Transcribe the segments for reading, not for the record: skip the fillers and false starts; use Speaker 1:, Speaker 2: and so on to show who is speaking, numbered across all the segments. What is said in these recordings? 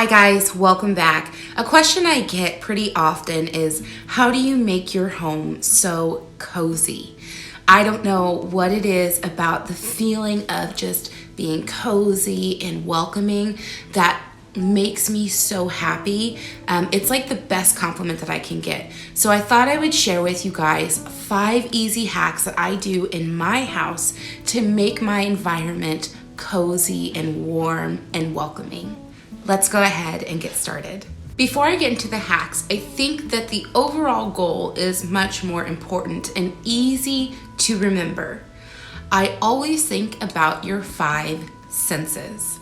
Speaker 1: Hi guys, welcome back. A question I get pretty often is, how do you make your home so cozy? I don't know what it is about the feeling of just being cozy and welcoming that makes me so happy. It's like the best compliment that I can get. So I thought I would share with you guys 5 easy hacks that I do in my house to make my environment cozy and warm and welcoming. Let's go ahead and get started. Before I get into the hacks, I think that the overall goal is much more important and easy to remember. I always think about your 5 senses.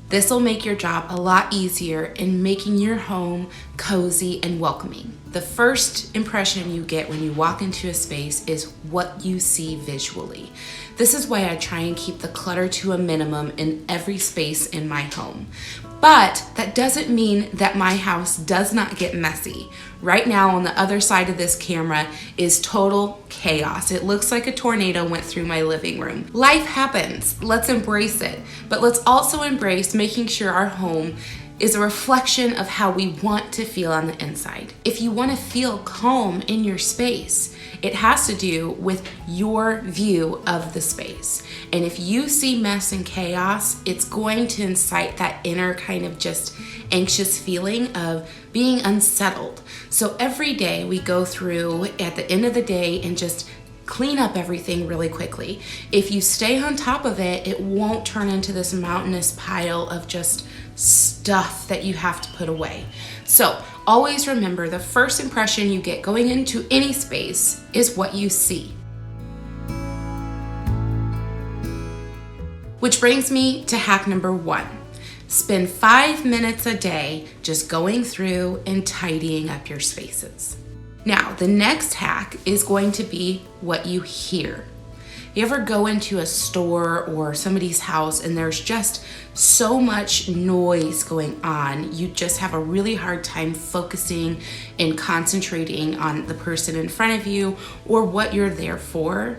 Speaker 1: This will make your job a lot easier in making your home cozy and welcoming. The first impression you get when you walk into a space is what you see visually. This is why I try and keep the clutter to a minimum in every space in my home. But that doesn't mean that my house does not get messy. Right now on the other side of this camera is total chaos. It looks like a tornado went through my living room. Life happens. Let's embrace it. But let's also embrace making sure our home is a reflection of how we want to feel on the inside. If you want to feel calm in your space, it has to do with your view of the space. And if you see mess and chaos, it's going to incite that inner kind of just anxious feeling of being unsettled. So every day we go through at the end of the day and just clean up everything really quickly. If you stay on top of it, it won't turn into this mountainous pile of just stuff that you have to put away. So always remember, the first impression you get going into any space is what you see. Which brings me to hack number 1. Spend 5 minutes a day just going through and tidying up your spaces. Now, the next hack is going to be what you hear. You ever go into a store or somebody's house and there's just so much noise going on, you just have a really hard time focusing and concentrating on the person in front of you or what you're there for?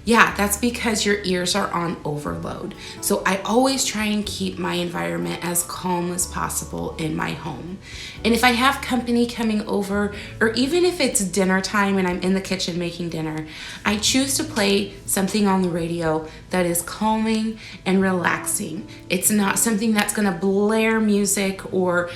Speaker 1: Yeah, that's because your ears are on overload. So I always try and keep my environment as calm as possible in my home. And if I have company coming over, or even if it's dinner time and I'm in the kitchen making dinner, I choose to play something on the radio that is calming and relaxing. It's not something that's gonna blare music or,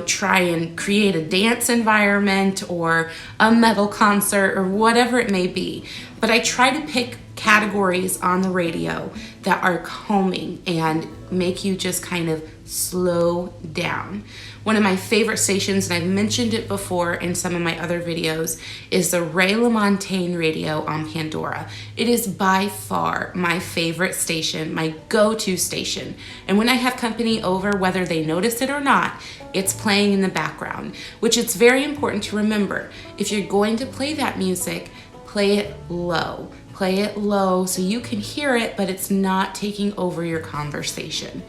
Speaker 1: try and create a dance environment or a metal concert or whatever it may be. But I try to pick categories on the radio that are calming and make you just kind of slow down. One of my favorite stations, and I've mentioned it before in some of my other videos, is the Ray LaMontagne radio on Pandora. It is by far my favorite station, my go-to station. And when I have company over, whether they notice it or not, it's playing in the background, which it's very important to remember. If you're going to play that music, play it low. Play it low so you can hear it, but it's not taking over your conversation.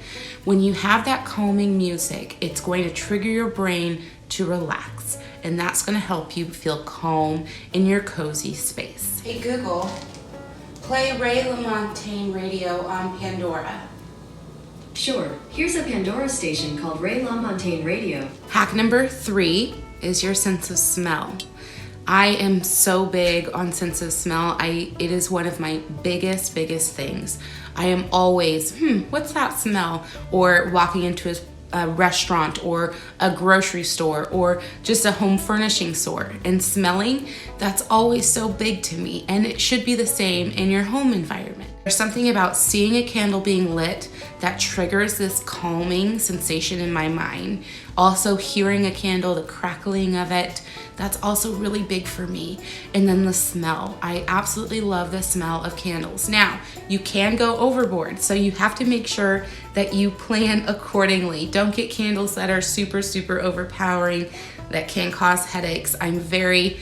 Speaker 1: When you have that calming music, it's going to trigger your brain to relax, and that's going to help you feel calm in your cozy space. Hey Google, play Ray LaMontagne radio on Pandora.
Speaker 2: Sure, here's a Pandora station called Ray LaMontagne Radio.
Speaker 1: Hack number 3 is your sense of smell. I am so big on sense of smell. It is one of my biggest things. I am always, what's that smell? Or walking into a restaurant or a grocery store or just a home furnishing store and smelling, that's always so big to me, and it should be the same in your home environment. There's something about seeing a candle being lit that triggers this calming sensation in my mind. Also hearing a candle, the crackling of it, that's also really big for me. And then the smell. I absolutely love the smell of candles. Now, you can go overboard, so you have to make sure that you plan accordingly. Don't get candles that are super overpowering that can cause headaches. I'm very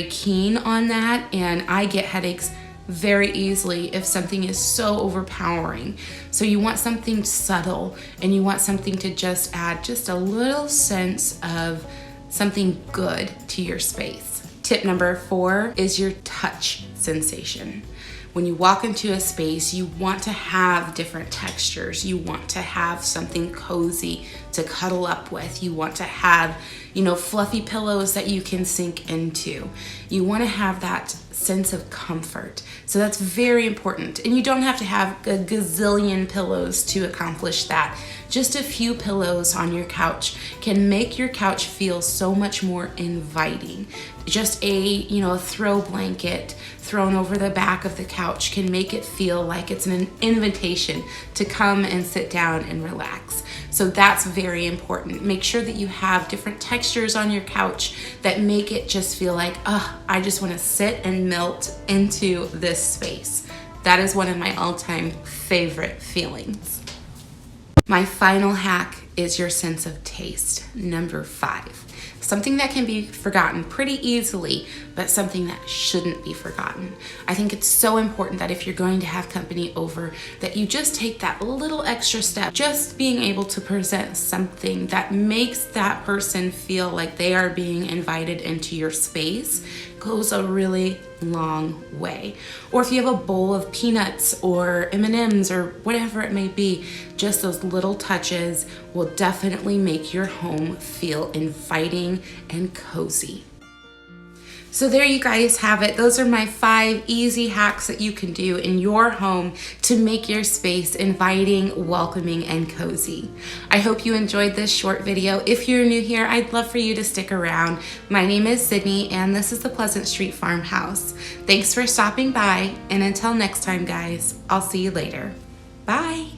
Speaker 1: keen on that, and I get headaches very easily if something is so overpowering. So you want something subtle, and you want something to just add just a little sense of something good to your space. Tip number 4 is your touch sensation. when you walk into a space, you want to have different textures. You want to have something cozy to cuddle up with. You want to have, fluffy pillows that you can sink into. You want to have that sense of comfort. So that's very important. And you don't have to have a gazillion pillows to accomplish that. Just a few pillows on your couch can make your couch feel so much more inviting. Just a throw blanket thrown over the back of the couch can make it feel like it's an invitation to come and sit down and relax. So that's very important. Make sure that you have different textures on your couch that make it just feel like, I just want to sit and melt into this space. That is one of my all-time favorite feelings. My final hack is your sense of taste. Number 5. Something that can be forgotten pretty easily, but something that shouldn't be forgotten. I think it's so important that if you're going to have company over, that you just take that little extra step. Just being able to present something that makes that person feel like they are being invited into your space goes a really long way. Or if you have a bowl of peanuts or M&Ms or whatever it may be, just those little touches will definitely make your home feel inviting and cozy. So there you guys have it. Those are my 5 easy hacks that you can do in your home to make your space inviting, welcoming, and cozy. I hope you enjoyed this short video. If you're new here, I'd love for you to stick around. My name is Sydney, and this is the Pleasant Street Farmhouse. Thanks for stopping by, and until next time, guys, I'll see you later. Bye.